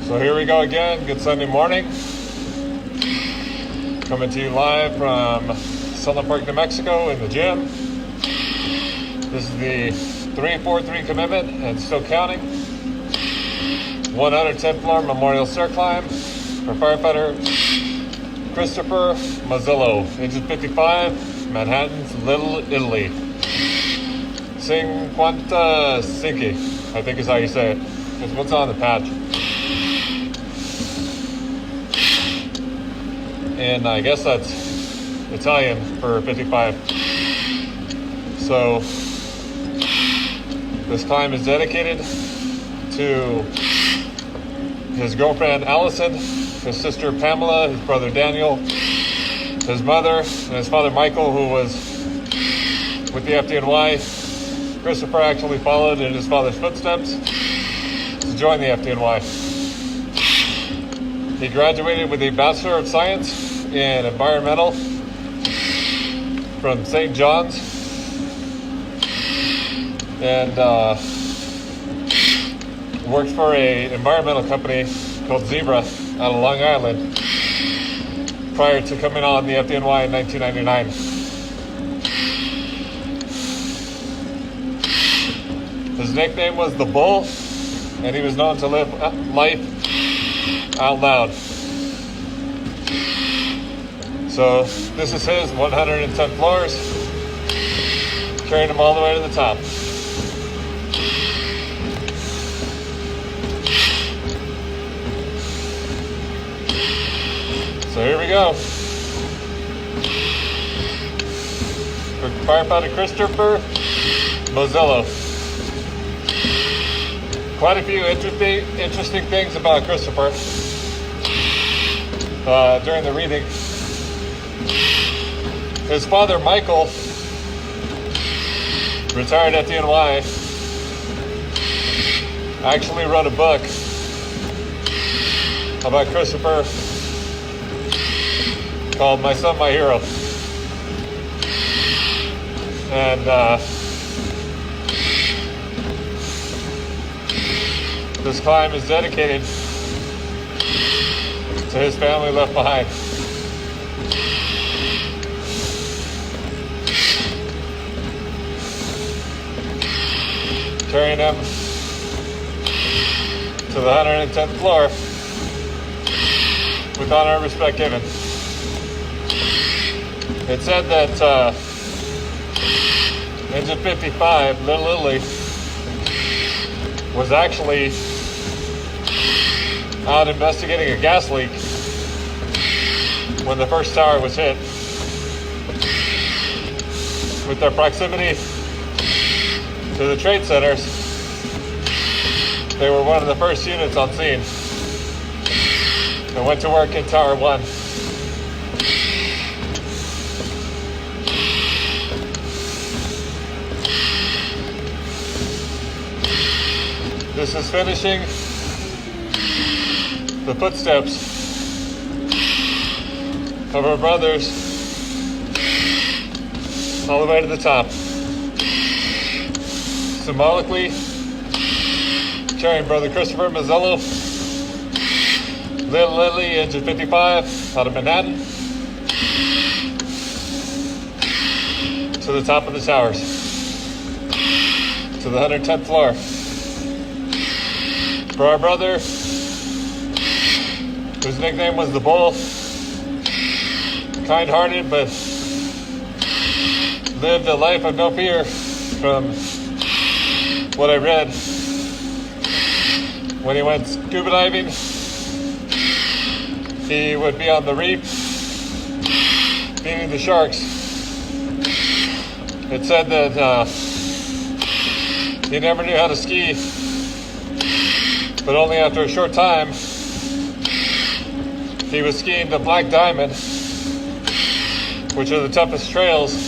So here we go again. Good Sunday morning. Coming to you live from Sunland Park, New Mexico in the gym. This is the 343 commitment and still counting. 110th floor Memorial Stair Climb for firefighter Christopher Mozzillo, ages 55, Manhattan's Little Italy. 55, I think is how you say it. That's what's on the patch. And I guess that's Italian for 55. So this climb is dedicated to his girlfriend Allison, his sister Pamela, his brother Daniel, his mother, and his father Michael, who was with the FDNY. Christopher actually followed in his father's footsteps to join the FDNY. He graduated with a Bachelor of Science in Environmental from St. John's, and worked for an environmental company called Zebra out of Long Island prior to coming on the FDNY in 1999. His nickname was the Bull, and he was known to live life out loud. So this is his 110 floors, carrying him all the way to the top. So here we go. For firefighter Christopher Mozzillo. Quite a few interesting things about Christopher during the reading. His father, Michael, retired FDNY, actually wrote a book about Christopher called My Son, My Hero. And this climb is dedicated to his family left behind. Carrying him to the 110th floor with honor and respect given. It said that engine 55, Little Italy, was actually out investigating a gas leak when the first tower was hit. With their proximity to the trade centers, they were one of the first units on scene and went to work in Tower 1. This is finishing the footsteps of our brothers all the way to the top. Symbolically carrying brother Christopher Mozzillo, Little Italy, engine 55, out of Manhattan, to the top of the towers, to the 110th floor. For our brother, whose nickname was the Bull, kind-hearted but lived a life of no fear. From what I read, when he went scuba diving, he would be on the reef feeding the sharks. It said that he never knew how to ski, but only after a short time he was skiing the Black Diamond, which are the toughest trails.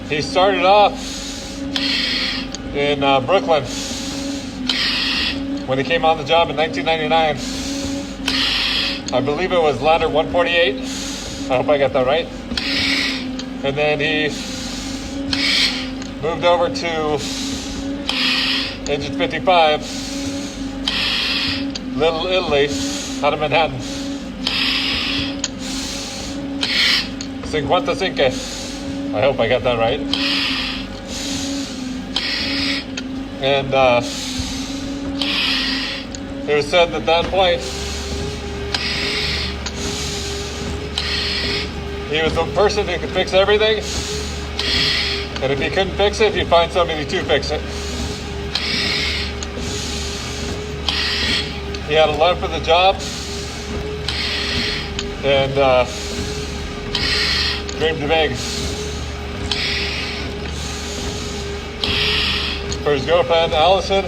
He started off in Brooklyn when he came on the job in 1999. I believe it was ladder 148. I hope I got that right. And then he moved over to Engine 55, Little Italy, out of Manhattan. 55. I hope I got that right. And it was said at that point, he was the person who could fix everything. And if he couldn't fix it, he'd find somebody to fix it. He had a love for the job and dreamed big. For his girlfriend, Allison,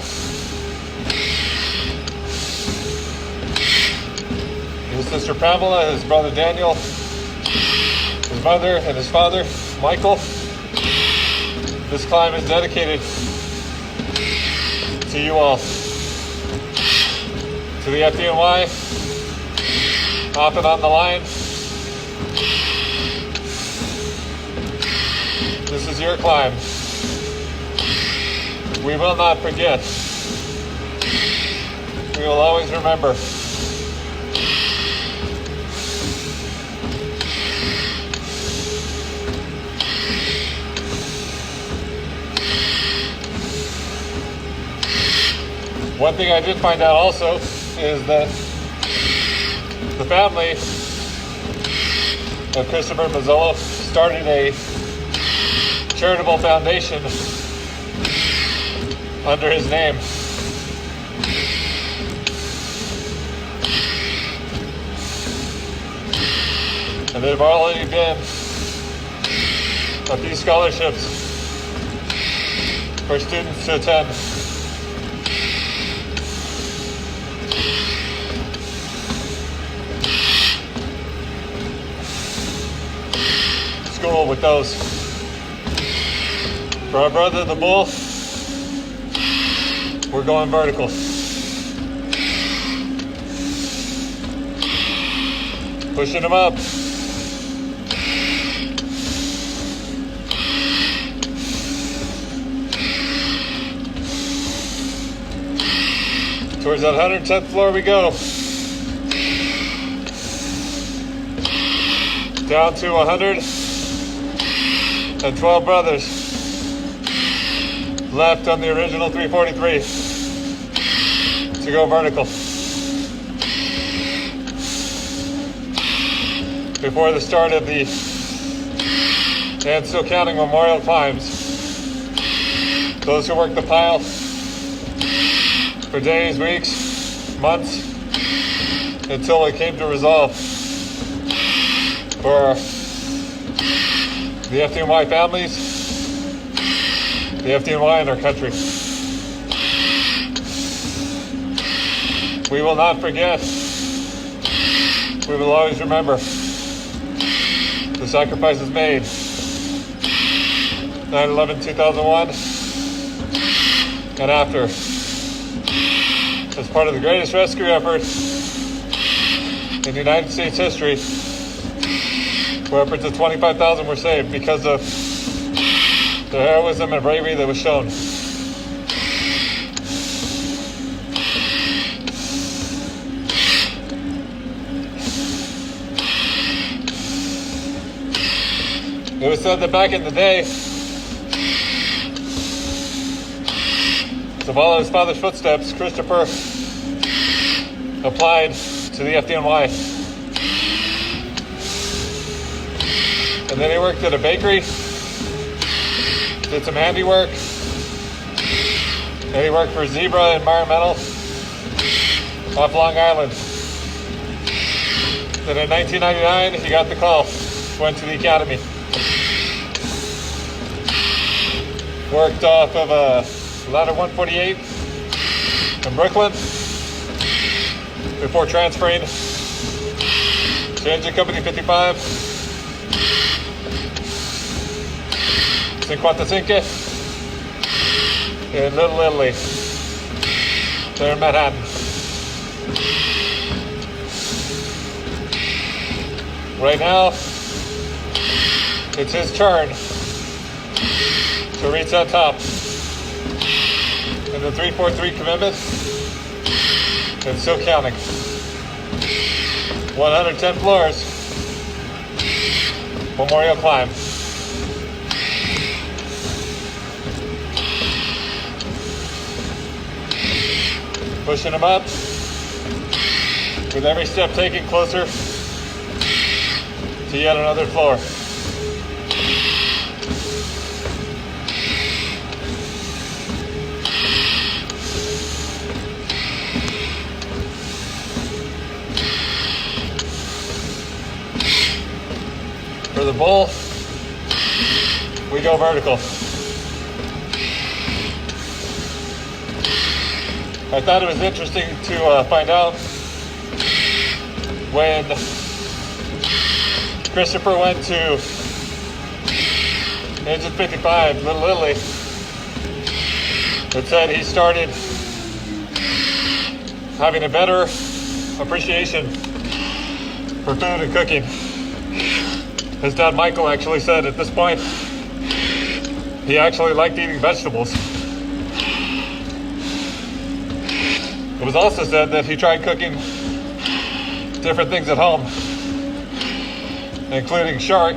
his sister Pamela, his brother Daniel, his mother and his father, Michael. This climb is dedicated to you all. To the FDNY, off and on the line. This is your climb. We will not forget. We will always remember. One thing I did find out also is that the family of Christopher Mozzillo started a charitable foundation under his name. And there have already been a few scholarships for students to attend. School with those. For our brother, the bull, we're going vertical. Pushing him up. Towards that 110th floor we go. Down to 112 brothers left on the original 343 to go vertical. Before the start of the, and still counting, memorial climbs. Those who worked the pile for days, weeks, months, until it came to resolve. For the FDNY families, the FDNY and our country. We will not forget. We will always remember the sacrifices made. 9/11/2001 and after, as part of the greatest rescue effort in United States history, where upwards of 25,000 were saved because of the heroism and bravery that was shown. It was said that back in the day, to follow his father's footsteps, Christopher applied to the FDNY. And then he worked at a bakery, did some handiwork, and he worked for Zebra Environmental off Long Island. Then in 1999, he got the call, went to the academy. Worked off of a ladder 148 in Brooklyn before transferring to Engine Company 55. 55 in Little Italy, there in Manhattan. Right now, It's his turn to reach that top. And the 343 commitment, and still counting. 110 floors. Memorial climb. Pushing him up. With every step taken closer to yet another floor. For the bull, we go vertical. I thought it was interesting to find out when Christopher went to Engine 55, Little Italy. It said he started having a better appreciation for food and cooking. His dad, Michael, actually said at this point, he actually liked eating vegetables. It was also said that he tried cooking different things at home, including shark,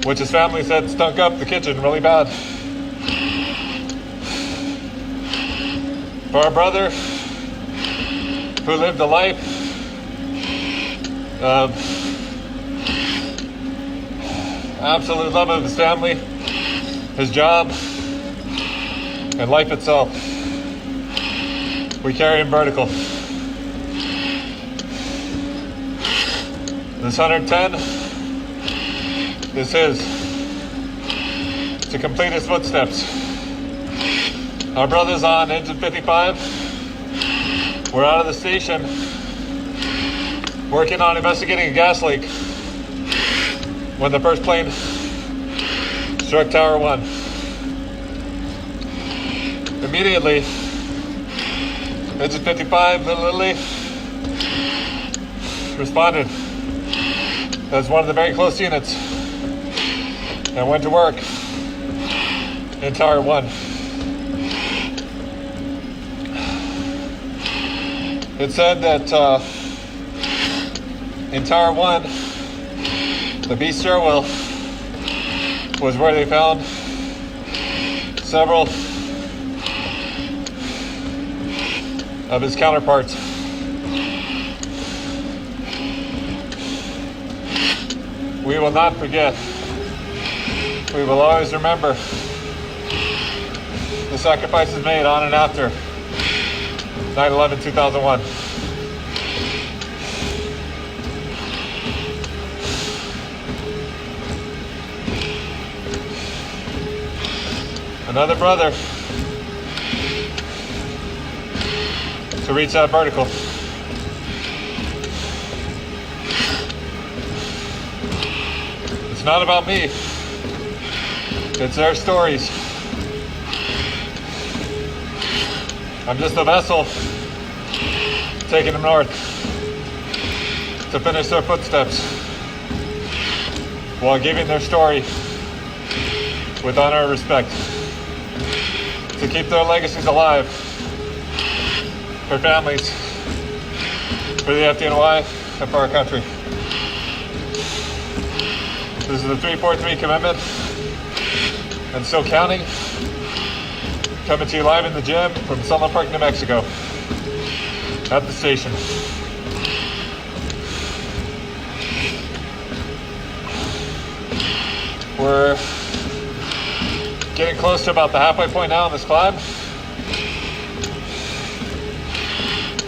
which his family said stunk up the kitchen really bad. For our brother, who lived a life of absolute love of his family, his job, and life itself, we carry him vertical. This 110 is his to complete his footsteps. Our brothers on Engine 55 were out of the station working on investigating a gas leak when the first plane struck Tower 1. Immediately, Engine 55, Little Italy, responded as one of the very close units and went to work in Tower 1. It said that in Tower 1, the B stairwell was where they found several of his counterparts. We will not forget. We will always remember the sacrifices made on and after 9/11/2001. Another brother to reach that vertical. It's not about me. It's their stories. I'm just a vessel taking them north to finish their footsteps while giving their story with honor and respect, to keep their legacies alive for families, for the FDNY, and for our country. This is the 343 commitment, and still counting. Coming to you live in the gym from Sunland Park, New Mexico, at the station. We're getting close to about the halfway point now on this climb.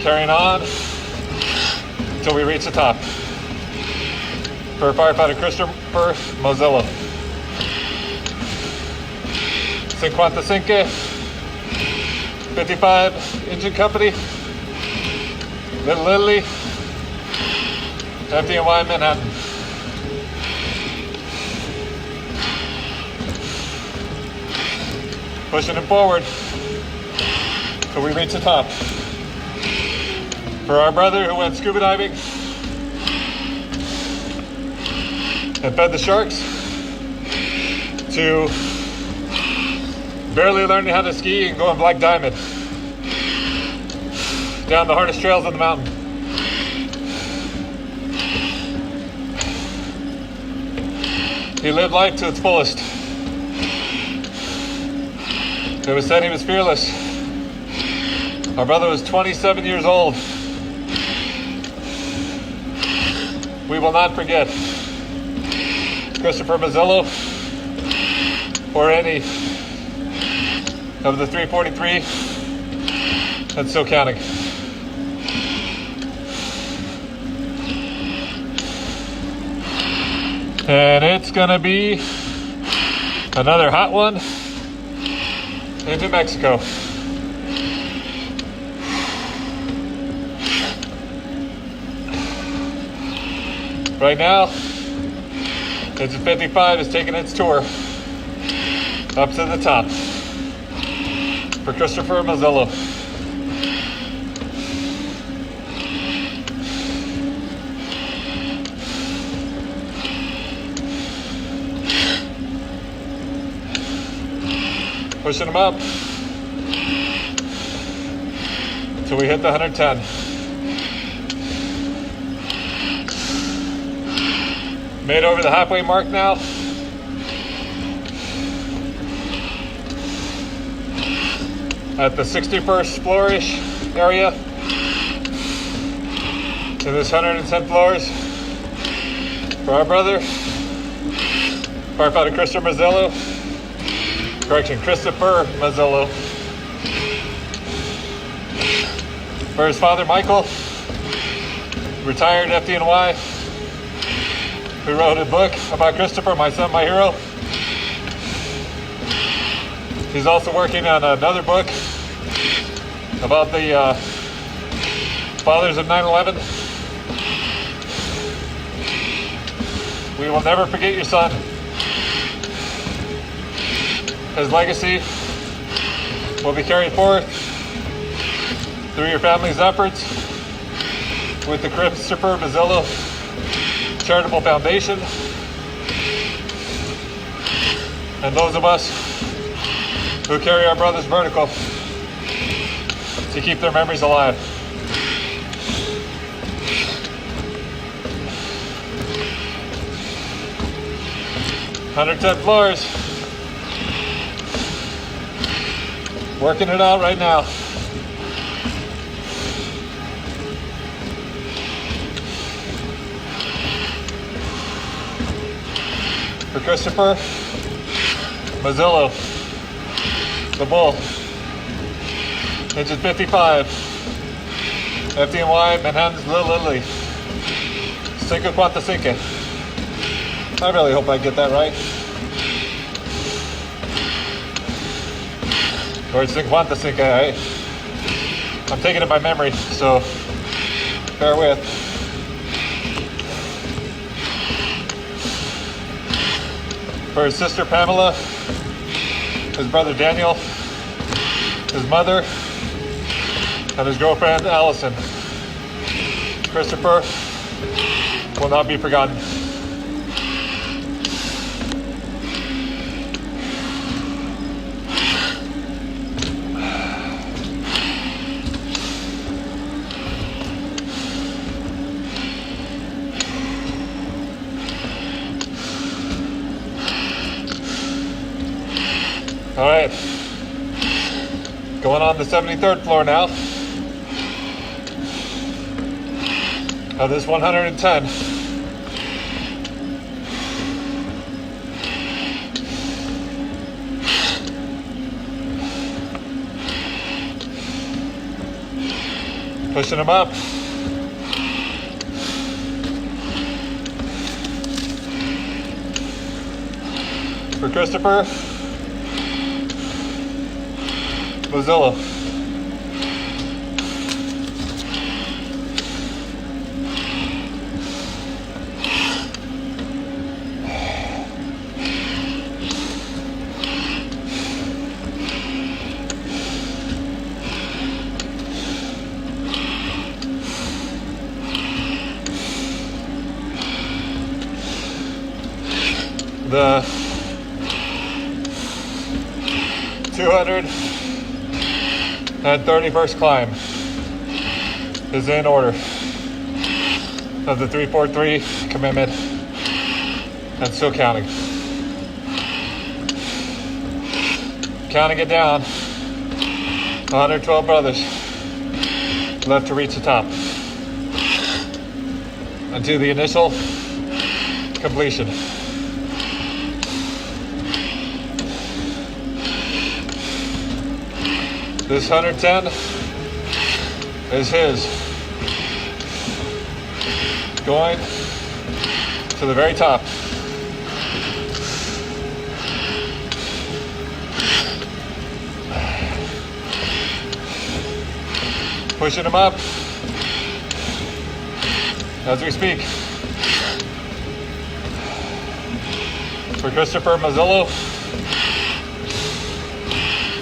Carrying on until we reach the top. For firefighter Christopher Mozzillo. 55 55 Engine Company, Little Italy, FDNY, Manhattan. Pushing him forward till we reach the top. For our brother who went scuba diving and fed the sharks to barely learning how to ski and going black diamond down the hardest trails on the mountain. He lived life to its fullest. It was said he was fearless. Our brother was 27 years old. We will not forget Christopher Mozzillo or any of the 343 and still counting. And it's gonna be another hot one into Mexico. Right now, Engine 55 is taking its tour up to the top for Christopher Mozzillo. Pushing them up till we hit the 110. Made over the halfway mark now. At the 61st floor-ish area. To this 110 floors for our brother, firefighter Christopher Mozzillo. Christopher Mozzillo. For his father, Michael, retired FDNY, who wrote a book about Christopher, my son, my hero. He's also working on another book about the fathers of 9/11. We will never forget your son. His legacy will be carried forth through your family's efforts with the Christopher Mozzillo Charitable Foundation and those of us who carry our brother's vertical to keep their memories alive. "110 floors. Working it out right now. For Christopher Mozzillo, the Bull, Engine 55, FDNY, Manhattan's Little Italy, Cinque Quanta Cinque. I really hope I get that right. Or Cinque Quanta Cinque. I'm taking it by memory, so bear with. For his sister Pamela, his brother Daniel, his mother, and his girlfriend Allison. Christopher will not be forgotten. All right, going on the 73rd floor now of this 110. Pushing them up. For Christopher Mozzillo. The 231st climb is in order of the 343 commitment and still counting. Counting it down, 112 brothers left to reach the top until the initial completion. This 110 is his. Going to the very top. Pushing him up as we speak. For Christopher Mozzillo,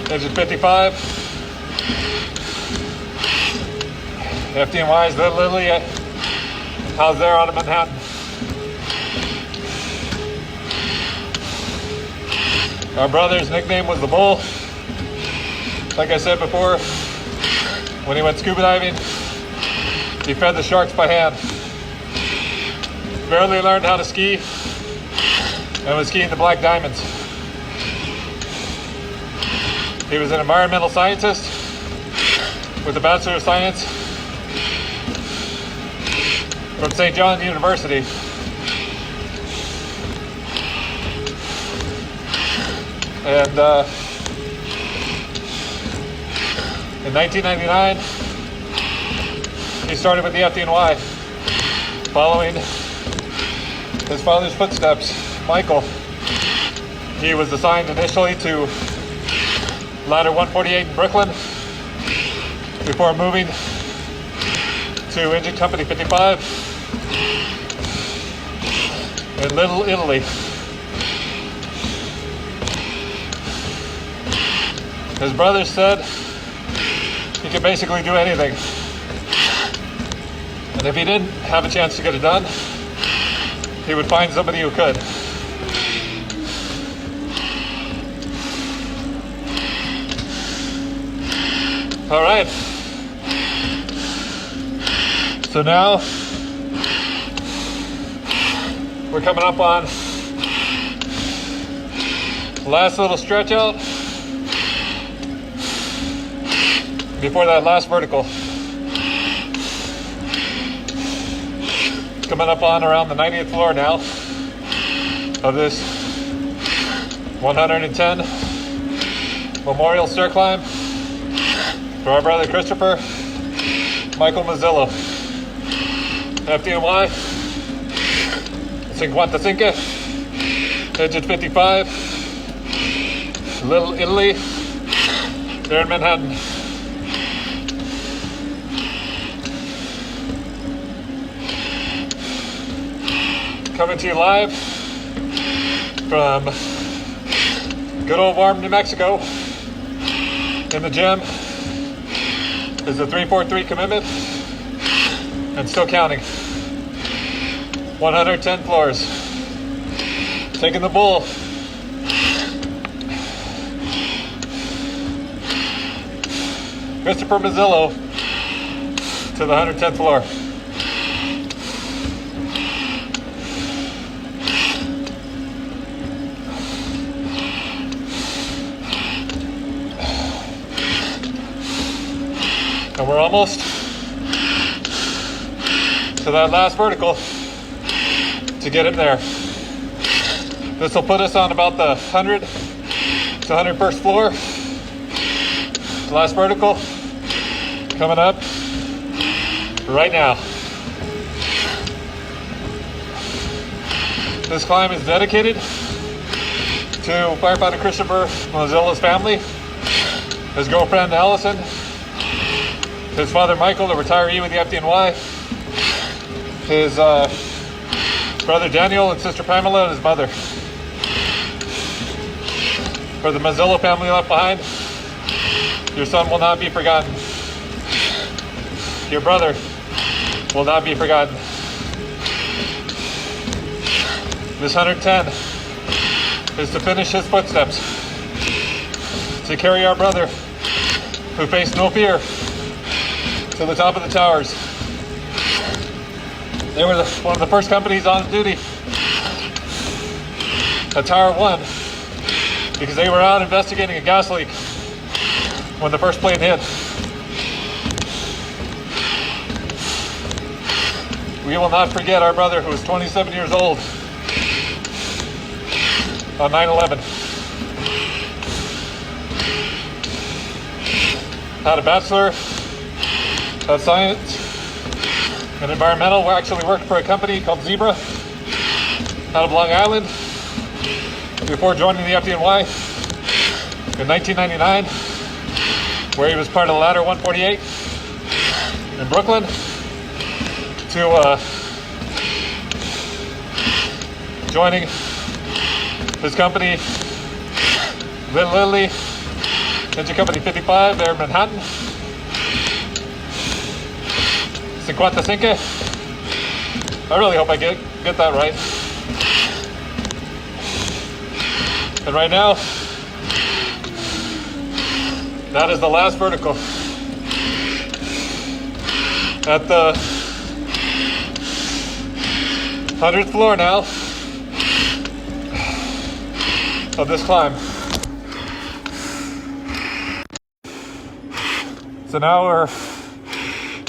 engine 55. FDNY is literally housed there out of Manhattan. Our brother's nickname was the Bull. Like I said before, when he went scuba diving, he fed the sharks by hand. Barely learned how to ski and was skiing the Black Diamonds. He was an environmental scientist with a Bachelor of Science from St. John's University. And in 1999, he started with the FDNY, following his father's footsteps. Michael, he was assigned initially to Ladder 148 in Brooklyn before moving to Engine Company 55 in Little Italy. His brother said he could basically do anything. And if he didn't have a chance to get it done, he would find somebody who could. All right. So now we're coming up on the last little stretch out before that last vertical. Coming up on around the 90th floor now of this 110 memorial stair climb for our brother Christopher Michael Mozzillo. FDNY 55, engine 55, Little Italy, there in Manhattan. Coming to you live from good old warm New Mexico. In the gym is the 343 commitment and still counting. 110 floors. Taking the Bull. Christopher Mozzillo to the 110th floor. And we're almost to that last vertical to get him there. This will put us on about the 100 to 101st floor. The last vertical coming up right now. This climb is dedicated to firefighter Christopher Mozzillo's family, his girlfriend Allison, his father Michael, a retiree with the FDNY, his brother Daniel and sister Pamela, and his mother. For the Mozzillo family left behind, your son will not be forgotten. Your brother will not be forgotten. This 110 is to finish his footsteps, to carry our brother, who faced no fear, to the top of the towers. They were one of the first companies on duty at Tower 1 because they were out investigating a gas leak when the first plane hit. We will not forget our brother, who was 27 years old on 9/11. Had a Bachelor of Science in Environmental. We actually worked for a company called Zebra out of Long Island before joining the FDNY in 1999, where he was part of the Ladder 148 in Brooklyn, to joining his company, Lilly, into Company 55 there in Manhattan. 55. I really hope I get that right. And right now, that is the last vertical. At the 100th floor now of this climb. So now we're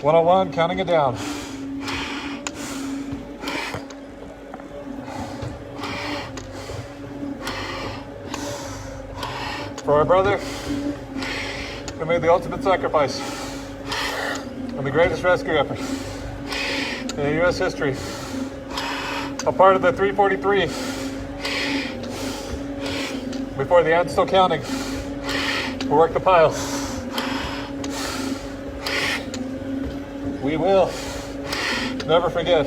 101, counting it down. For our brother who made the ultimate sacrifice and the greatest rescue effort in U.S. history. A part of the 343 before the end's still counting. We work the pile. We will never forget.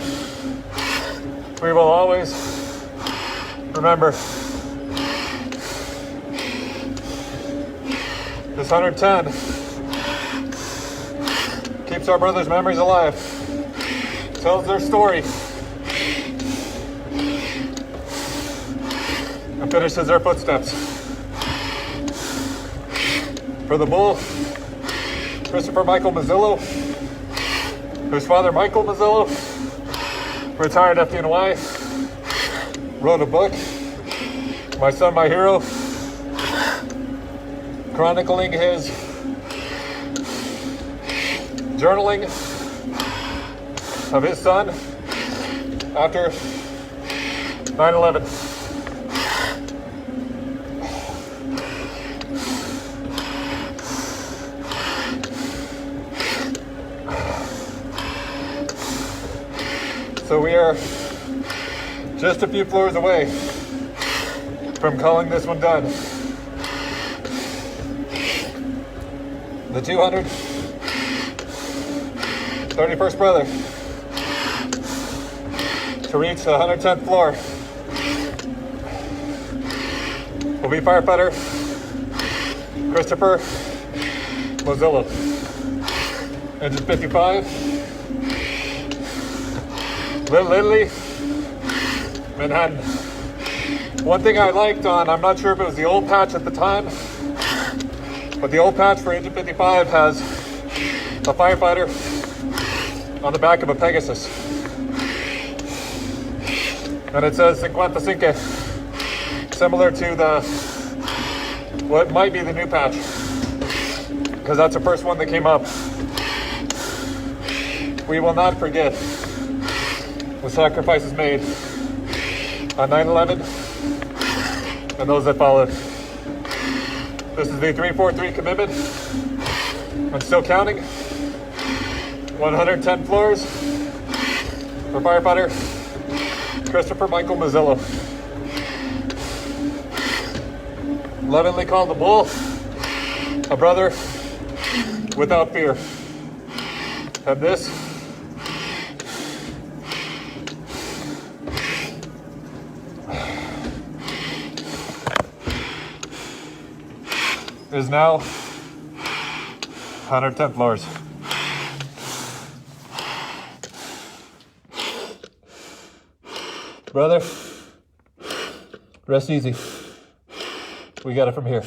We will always remember. This 110 keeps our brothers' memories alive, tells their story, and finishes their footsteps. For the bull, Christopher Michael Mozzillo, whose father, Michael Mozzillo, retired FDNY, wrote a book, My Son, My Hero, chronicling his journaling of his son after 9/11. So we are just a few floors away from calling this one done. The 231st brother to reach the 110th floor will be firefighter Christopher Mozzillo. Engine 55. Little Italy, Manhattan. One thing I liked I'm not sure if it was the old patch at the time, but the old patch for Engine 55 has a firefighter on the back of a Pegasus. And it says 55, similar to what might be the new patch, because that's the first one that came up. We will not forget the sacrifices made on 9/11 and those that followed. This is the 343 commitment. I'm still counting. 110 floors for firefighter Christopher Michael Mozzillo. Lovingly called the bull, a brother without fear. And this is now 110 floors. Brother, rest easy. We got it from here.